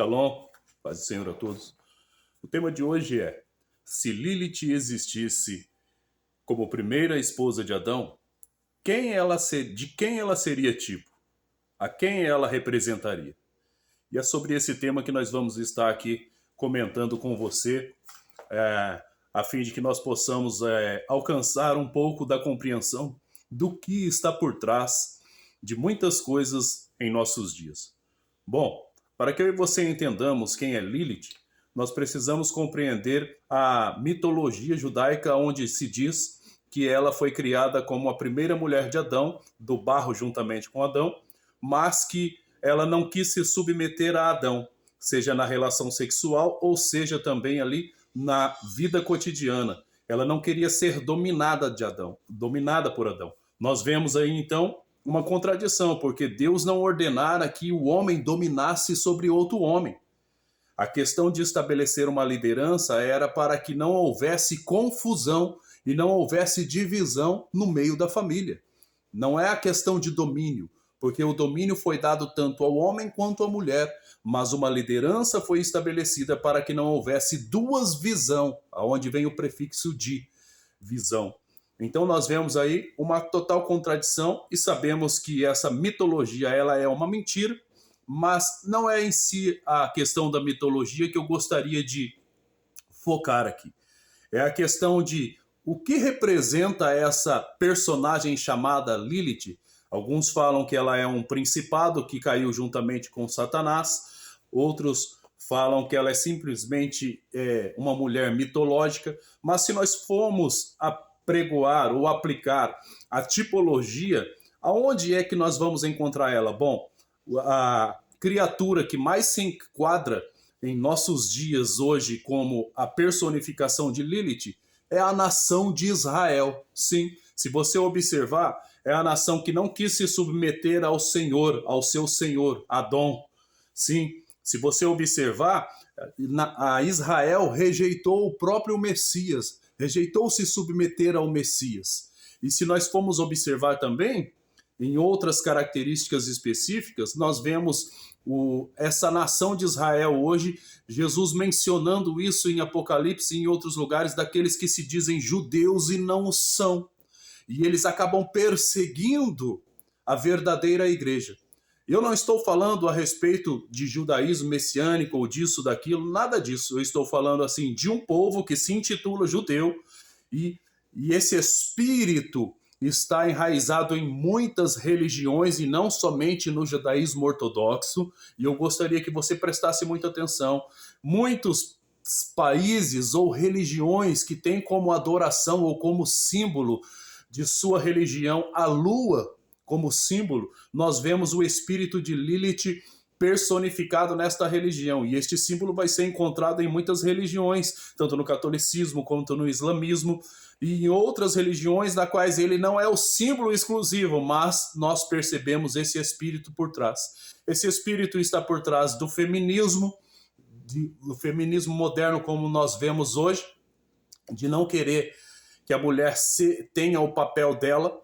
Shalom, paz do Senhor a todos. O tema de hoje é: se Lilith existisse como primeira esposa de Adão, de quem ela seria tipo? A quem ela representaria? E é sobre esse tema que nós vamos estar aqui comentando com você, a fim de que nós possamos alcançar um pouco da compreensão do que está por trás de muitas coisas em nossos dias. Bom, para que eu e você entendamos quem é Lilith, nós precisamos compreender a mitologia judaica, onde se diz que ela foi criada como a primeira mulher de Adão, do barro juntamente com Adão, mas que ela não quis se submeter a Adão, seja na relação sexual ou seja também ali na vida cotidiana. Ela não queria ser dominada por Adão. Nós vemos aí então uma contradição, porque Deus não ordenara que o homem dominasse sobre outro homem. A questão de estabelecer uma liderança era para que não houvesse confusão e não houvesse divisão no meio da família. Não é a questão de domínio, porque o domínio foi dado tanto ao homem quanto à mulher, mas uma liderança foi estabelecida para que não houvesse duas visão, aonde vem o prefixo de visão. Então nós vemos aí uma total contradição e sabemos que essa mitologia ela é uma mentira, mas não é em si a questão da mitologia que eu gostaria de focar aqui. É a questão de o que representa essa personagem chamada Lilith. Alguns falam que ela é um principado que caiu juntamente com Satanás, outros falam que ela é simplesmente uma mulher mitológica, mas se nós formos pregoar ou aplicar a tipologia, aonde é que nós vamos encontrar ela? Bom, a criatura que mais se enquadra em nossos dias hoje como a personificação de Lilith é a nação de Israel. Sim, se você observar, é a nação que não quis se submeter ao Senhor, ao seu Senhor, Adão. Sim, se você observar, a Israel rejeitou o próprio Messias, rejeitou se submeter ao Messias. E se nós formos observar também, em outras características específicas, nós vemos essa nação de Israel hoje, Jesus mencionando isso em Apocalipse e em outros lugares, daqueles que se dizem judeus e não o são. E eles acabam perseguindo a verdadeira igreja. Eu não estou falando a respeito de judaísmo messiânico ou disso, daquilo, nada disso. Eu estou falando assim de um povo que se intitula judeu e esse espírito está enraizado em muitas religiões e não somente no judaísmo ortodoxo. E eu gostaria que você prestasse muita atenção. Muitos países ou religiões que têm como adoração ou como símbolo de sua religião a lua, como símbolo, nós vemos o espírito de Lilith personificado nesta religião. E este símbolo vai ser encontrado em muitas religiões, tanto no catolicismo quanto no islamismo, e em outras religiões das quais ele não é o símbolo exclusivo, mas nós percebemos esse espírito por trás. Esse espírito está por trás do feminismo moderno como nós vemos hoje, de não querer que a mulher tenha o papel dela,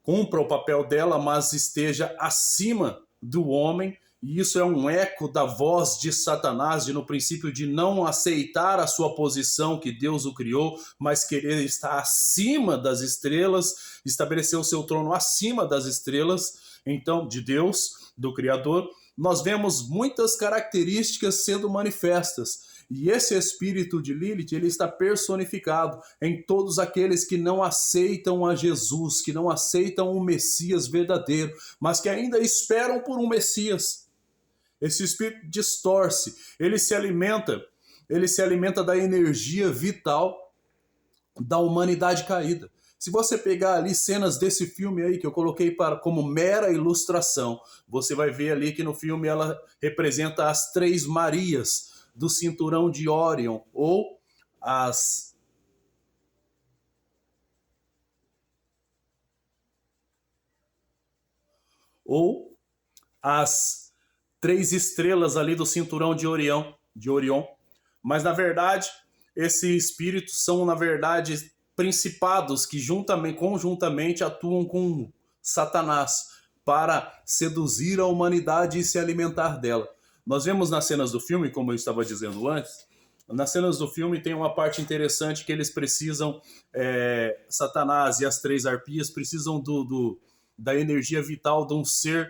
cumpra o papel dela, mas esteja acima do homem. E isso é um eco da voz de Satanás, no princípio de não aceitar a sua posição que Deus o criou, mas querer estar acima das estrelas, estabelecer o seu trono acima das estrelas, então, de Deus, do Criador. Nós vemos muitas características sendo manifestas. E esse espírito de Lilith, ele está personificado em todos aqueles que não aceitam a Jesus, que não aceitam o Messias verdadeiro, mas que ainda esperam por um Messias. Esse espírito distorce, ele se alimenta da energia vital da humanidade caída. Se você pegar ali cenas desse filme aí, que eu coloquei como mera ilustração, você vai ver ali que no filme ela representa as três Marias do cinturão de Órion, ou as três estrelas ali do cinturão de Orion. Mas na verdade, esses espíritos são na verdade principados que conjuntamente atuam com Satanás para seduzir a humanidade e se alimentar dela. Nós vemos nas cenas do filme, como eu estava dizendo antes, nas cenas do filme tem uma parte interessante que eles precisam, Satanás e as três arpias precisam da energia vital de um ser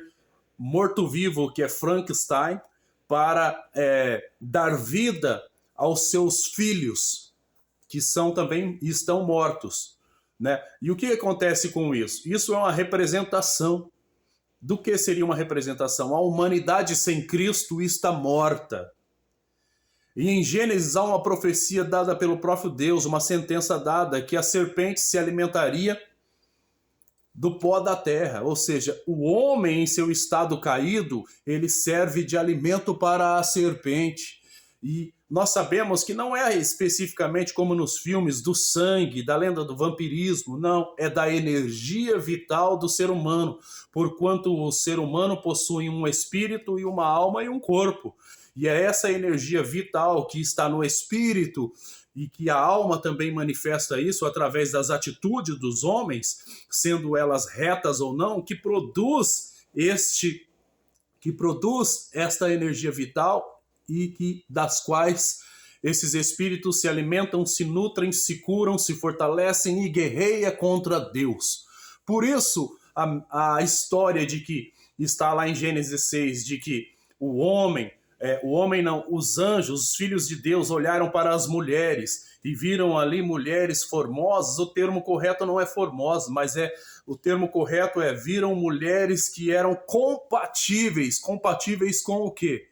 morto-vivo, que é Frankenstein, para dar vida aos seus filhos, que também estão mortos, né? E o que acontece com isso? Isso é uma representação. Do que seria uma representação? A humanidade sem Cristo está morta. E em Gênesis há uma profecia dada pelo próprio Deus, uma sentença dada, que a serpente se alimentaria do pó da terra. Ou seja, o homem em seu estado caído, ele serve de alimento para a serpente. E nós sabemos que não é especificamente como nos filmes do sangue, da lenda do vampirismo, não, é da energia vital do ser humano, porquanto o ser humano possui um espírito e uma alma e um corpo. E é essa energia vital que está no espírito e que a alma também manifesta isso através das atitudes dos homens, sendo elas retas ou não, que produz esta energia vital e das quais esses espíritos se alimentam, se nutrem, se curam, se fortalecem e guerreiam contra Deus. Por isso, a história de que está lá em Gênesis 6, de que os anjos, os filhos de Deus, olharam para as mulheres e viram ali mulheres formosas. O termo correto não é formosas, mas o termo correto viram mulheres que eram compatíveis. Compatíveis com o quê?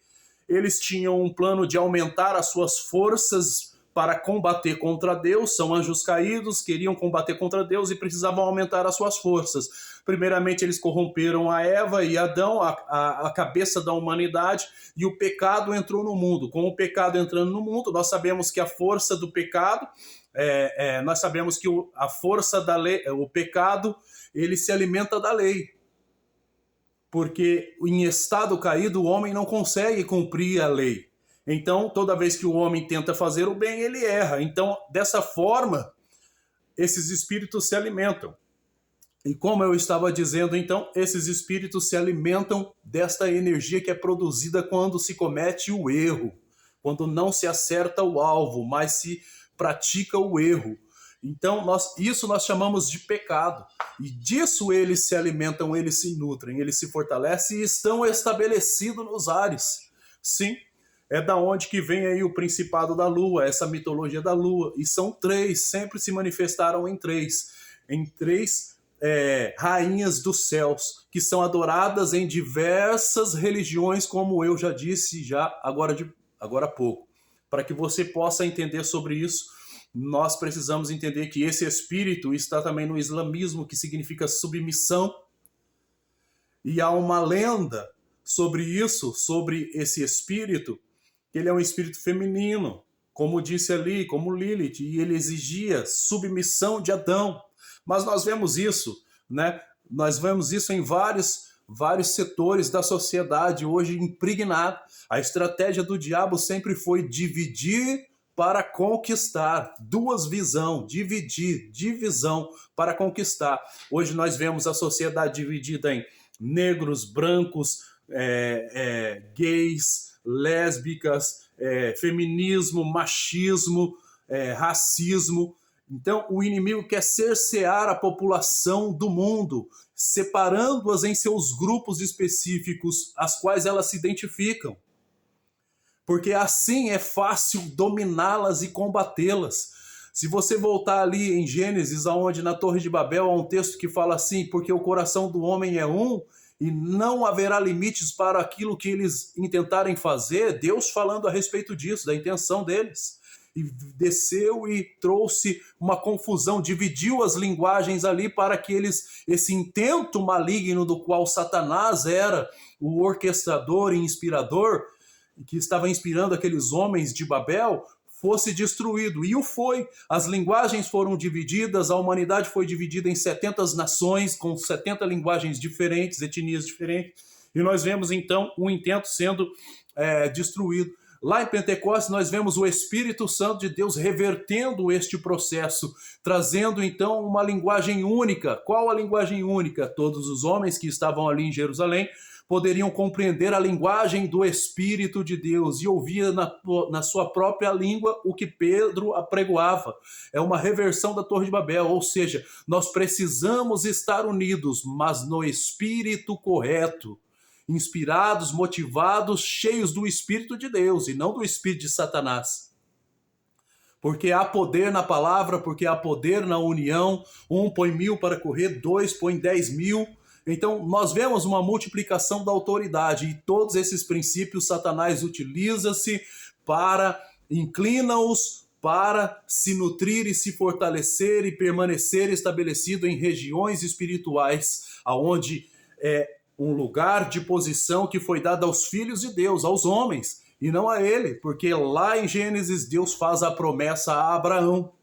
Eles tinham um plano de aumentar as suas forças para combater contra Deus, são anjos caídos, queriam combater contra Deus e precisavam aumentar as suas forças. Primeiramente, eles corromperam a Eva e Adão, a cabeça da humanidade, e o pecado entrou no mundo. Com o pecado entrando no mundo, nós sabemos que a força do pecado, nós sabemos que a força da lei, o pecado, ele se alimenta da lei. Porque em estado caído, o homem não consegue cumprir a lei. Então, toda vez que o homem tenta fazer o bem, ele erra. Então, dessa forma, esses espíritos se alimentam. E como eu estava dizendo, então, esses espíritos se alimentam desta energia que é produzida quando se comete o erro, quando não se acerta o alvo, mas se pratica o erro. Então, isso nós chamamos de pecado. E disso eles se alimentam, eles se nutrem, eles se fortalecem e estão estabelecidos nos ares. Sim, é da onde que vem aí o principado da lua, essa mitologia da lua. E são três, sempre se manifestaram em três rainhas dos céus, que são adoradas em diversas religiões, como eu já disse agora há pouco. Para que você possa entender sobre isso, nós precisamos entender que esse espírito está também no islamismo, que significa submissão. E há uma lenda sobre isso, sobre esse espírito, que ele é um espírito feminino, como disse ali, como Lilith, e ele exigia submissão de Adão. Mas nós vemos isso, né? Nós vemos isso em vários setores da sociedade hoje impregnado. A estratégia do diabo sempre foi dividir para conquistar, divisão para conquistar. Hoje nós vemos a sociedade dividida em negros, brancos, gays, lésbicas, feminismo, machismo, racismo. Então, o inimigo quer cercear a população do mundo, separando-as em seus grupos específicos, às quais elas se identificam. Porque assim é fácil dominá-las e combatê-las. Se você voltar ali em Gênesis, onde na Torre de Babel, há um texto que fala assim: porque o coração do homem é um, e não haverá limites para aquilo que eles intentarem fazer. Deus falando a respeito disso, da intenção deles. E desceu e trouxe uma confusão, dividiu as linguagens ali para que esse intento maligno do qual Satanás era o orquestrador e inspirador, que estava inspirando aqueles homens de Babel, fosse destruído. E o foi. As linguagens foram divididas, a humanidade foi dividida em 70 nações, com 70 linguagens diferentes, etnias diferentes. E nós vemos, então, o intento sendo destruído. Lá em Pentecostes, nós vemos o Espírito Santo de Deus revertendo este processo, trazendo, então, uma linguagem única. Qual a linguagem única? Todos os homens que estavam ali em Jerusalém poderiam compreender a linguagem do Espírito de Deus e ouvia na sua própria língua o que Pedro apregoava. É uma reversão da Torre de Babel, ou seja, nós precisamos estar unidos, mas no espírito correto, inspirados, motivados, cheios do Espírito de Deus e não do Espírito de Satanás. Porque há poder na palavra, porque há poder na união. 1 põe 1000 para correr, 2 põe 10.000. Então, nós vemos uma multiplicação da autoridade e todos esses princípios Satanás utiliza-se para, inclina-os para se nutrir e se fortalecer e permanecer estabelecido em regiões espirituais, aonde é um lugar de posição que foi dado aos filhos de Deus, aos homens, e não a ele, porque lá em Gênesis Deus faz a promessa a Abraão,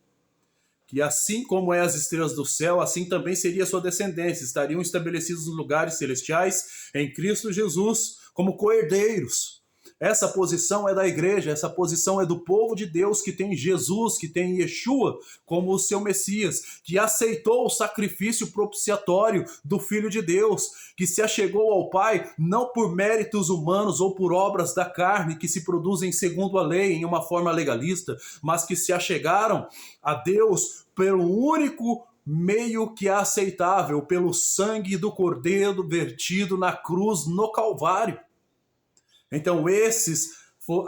que assim como é as estrelas do céu, assim também seria sua descendência, estariam estabelecidos nos lugares celestiais em Cristo Jesus, como co-herdeiros. Essa posição é da igreja, essa posição é do povo de Deus que tem Jesus, que tem Yeshua como o seu Messias, que aceitou o sacrifício propiciatório do Filho de Deus, que se achegou ao Pai não por méritos humanos ou por obras da carne que se produzem segundo a lei em uma forma legalista, mas que se achegaram a Deus pelo único meio que é aceitável, pelo sangue do Cordeiro vertido na cruz no Calvário. Então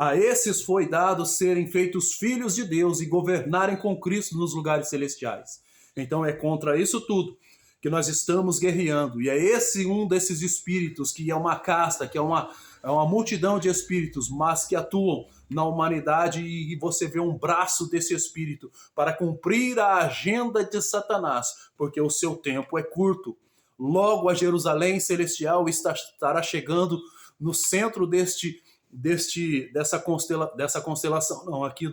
a esses foi dado serem feitos filhos de Deus e governarem com Cristo nos lugares celestiais. Então é contra isso tudo que nós estamos guerreando. E é esse um desses espíritos que é uma casta, que é uma multidão de espíritos, mas que atuam na humanidade, e você vê um braço desse espírito para cumprir a agenda de Satanás, porque o seu tempo é curto. Logo a Jerusalém celestial estará chegando no centro dessa constelação, não, aqui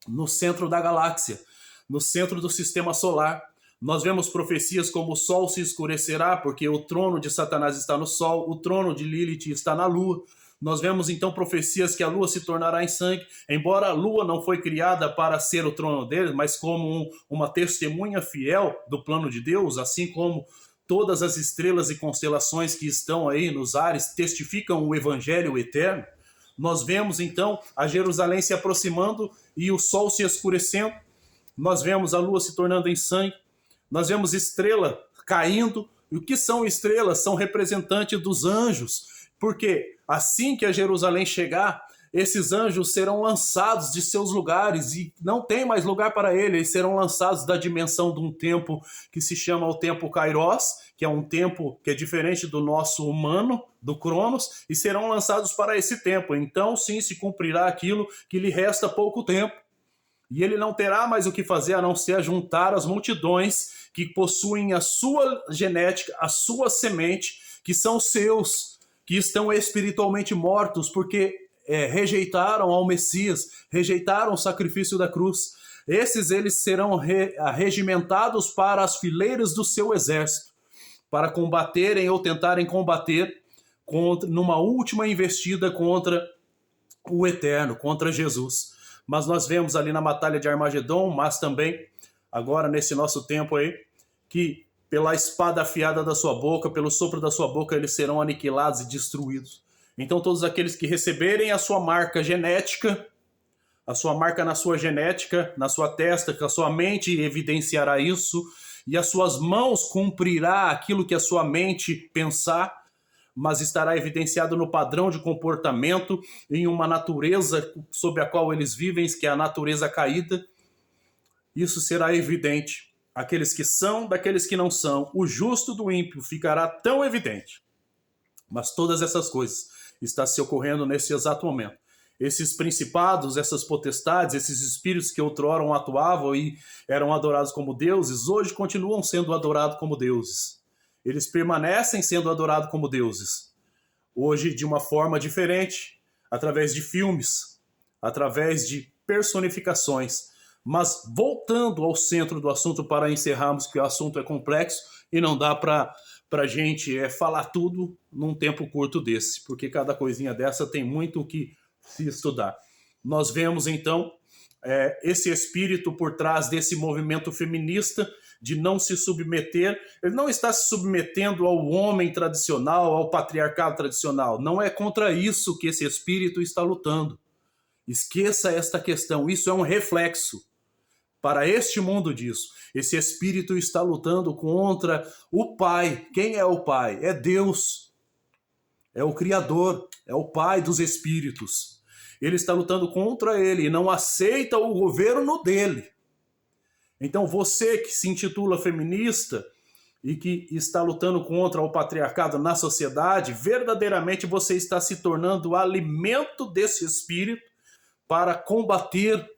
no centro da galáxia, no centro do sistema solar. Nós vemos profecias como o sol se escurecerá, porque o trono de Satanás está no sol, o trono de Lilith está na lua. Nós vemos então profecias que a lua se tornará em sangue, embora a lua não foi criada para ser o trono dele, mas como uma testemunha fiel do plano de Deus, assim como todas as estrelas e constelações que estão aí nos ares testificam o evangelho eterno. Nós vemos então a Jerusalém se aproximando e o sol se escurecendo. Nós vemos a lua se tornando em sangue. Nós vemos estrela caindo. E o que são estrelas? São representantes dos anjos. Porque assim que a Jerusalém chegar, esses anjos serão lançados de seus lugares e não tem mais lugar para eles. Eles serão lançados da dimensão de um tempo que se chama o tempo Kairos, que é um tempo que é diferente do nosso humano, do Cronos, e serão lançados para esse tempo. Então, sim, se cumprirá aquilo que lhe resta pouco tempo. E ele não terá mais o que fazer a não ser juntar as multidões que possuem a sua genética, a sua semente, que são seus, que estão espiritualmente mortos, porque rejeitaram ao Messias, rejeitaram o sacrifício da cruz. Eles serão regimentados para as fileiras do seu exército, para combaterem ou tentarem combater numa última investida contra o Eterno, contra Jesus. Mas nós vemos ali na batalha de Armagedon, mas também agora nesse nosso tempo aí, que pela espada afiada da sua boca, pelo sopro da sua boca, eles serão aniquilados e destruídos. Então todos aqueles que receberem a sua marca genética, a sua marca na sua genética, na sua testa, que a sua mente evidenciará isso, e as suas mãos cumprirá aquilo que a sua mente pensar, mas estará evidenciado no padrão de comportamento, em uma natureza sobre a qual eles vivem, que é a natureza caída. Isso será evidente. Aqueles que são, daqueles que não são. O justo do ímpio ficará tão evidente. Mas todas essas coisas estão se ocorrendo nesse exato momento. Esses principados, essas potestades, esses espíritos que outrora atuavam e eram adorados como deuses, hoje continuam sendo adorados como deuses. Eles permanecem sendo adorados como deuses. Hoje de uma forma diferente, através de filmes, através de personificações. Mas voltando ao centro do assunto para encerrarmos, que o assunto é complexo e não dá para a gente falar tudo num tempo curto desse, porque cada coisinha dessa tem muito o que se estudar. Nós vemos então esse espírito por trás desse movimento feminista de não se submeter, ele não está se submetendo ao homem tradicional, ao patriarcado tradicional. Não é contra isso que esse espírito está lutando. Esqueça esta questão, isso é um reflexo para este mundo disso. Esse espírito está lutando contra o Pai. Quem é o Pai? É Deus. É o Criador, é o Pai dos espíritos. Ele está lutando contra ele e não aceita o governo dele. Então você que se intitula feminista e que está lutando contra o patriarcado na sociedade, verdadeiramente você está se tornando alimento desse espírito para combater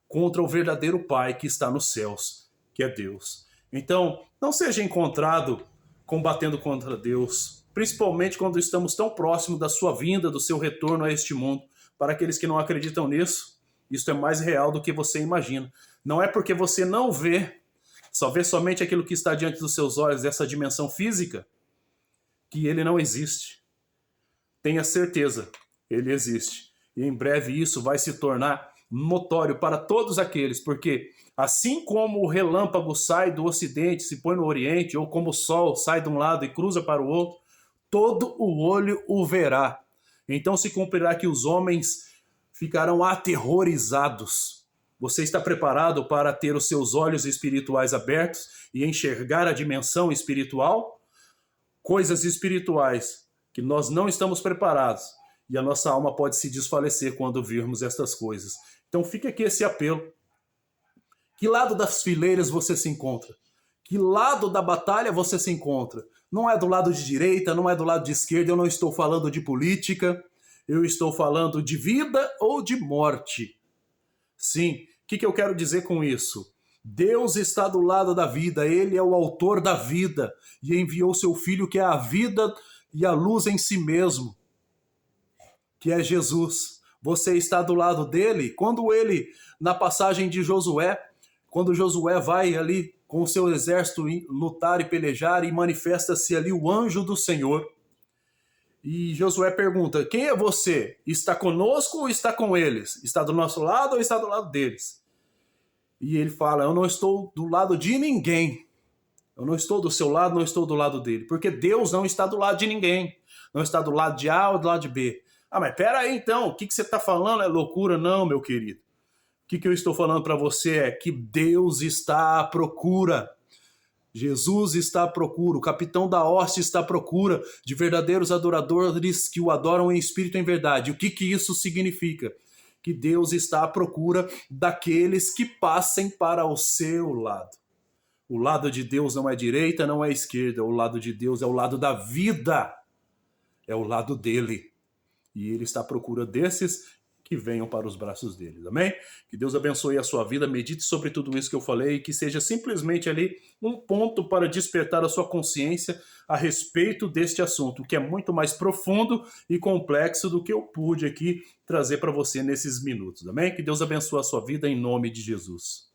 contra o verdadeiro Pai que está nos céus, que é Deus. Então, não seja encontrado combatendo contra Deus, principalmente quando estamos tão próximos da sua vinda, do seu retorno a este mundo. Para aqueles que não acreditam nisso, isso é mais real do que você imagina. Não é porque você não vê, só vê somente aquilo que está diante dos seus olhos, dessa dimensão física, que ele não existe. Tenha certeza, ele existe. E em breve isso vai se tornar notório para todos aqueles, porque assim como o relâmpago sai do ocidente, se põe no oriente, ou como o sol sai de um lado e cruza para o outro, todo o olho o verá. Então se cumprirá que os homens ficarão aterrorizados. Você está preparado para ter os seus olhos espirituais abertos e enxergar a dimensão espiritual? Coisas espirituais que nós não estamos preparados. E a nossa alma pode se desfalecer quando virmos estas coisas. Então fica aqui esse apelo. Que lado das fileiras você se encontra? Que lado da batalha você se encontra? Não é do lado de direita, não é do lado de esquerda, eu não estou falando de política, eu estou falando de vida ou de morte. Sim, o que eu quero dizer com isso? Deus está do lado da vida, Ele é o autor da vida e enviou seu Filho que é a vida e a luz em si mesmo, que é Jesus. Você está do lado dele? Quando ele, na passagem de Josué, quando Josué vai ali com o seu exército lutar e pelejar e manifesta-se ali o anjo do Senhor. E Josué pergunta, quem é você? Está conosco ou está com eles? Está do nosso lado ou está do lado deles? E ele fala, eu não estou do lado de ninguém. Eu não estou do seu lado, não estou do lado dele. Porque Deus não está do lado de ninguém. Não está do lado de A ou do lado de B. Ah, mas pera aí então, o que você está falando? É loucura? Não, meu querido. O que eu estou falando para você é que Deus está à procura. Jesus está à procura, o capitão da hoste está à procura de verdadeiros adoradores que o adoram em espírito e em verdade. O que isso significa? Que Deus está à procura daqueles que passem para o seu lado. O lado de Deus não é direita, não é esquerda. O lado de Deus é o lado da vida. É o lado dele. E ele está à procura desses que venham para os braços deles, amém? Que Deus abençoe a sua vida, medite sobre tudo isso que eu falei, que seja simplesmente ali um ponto para despertar a sua consciência a respeito deste assunto, que é muito mais profundo e complexo do que eu pude aqui trazer para você nesses minutos, amém? Que Deus abençoe a sua vida em nome de Jesus.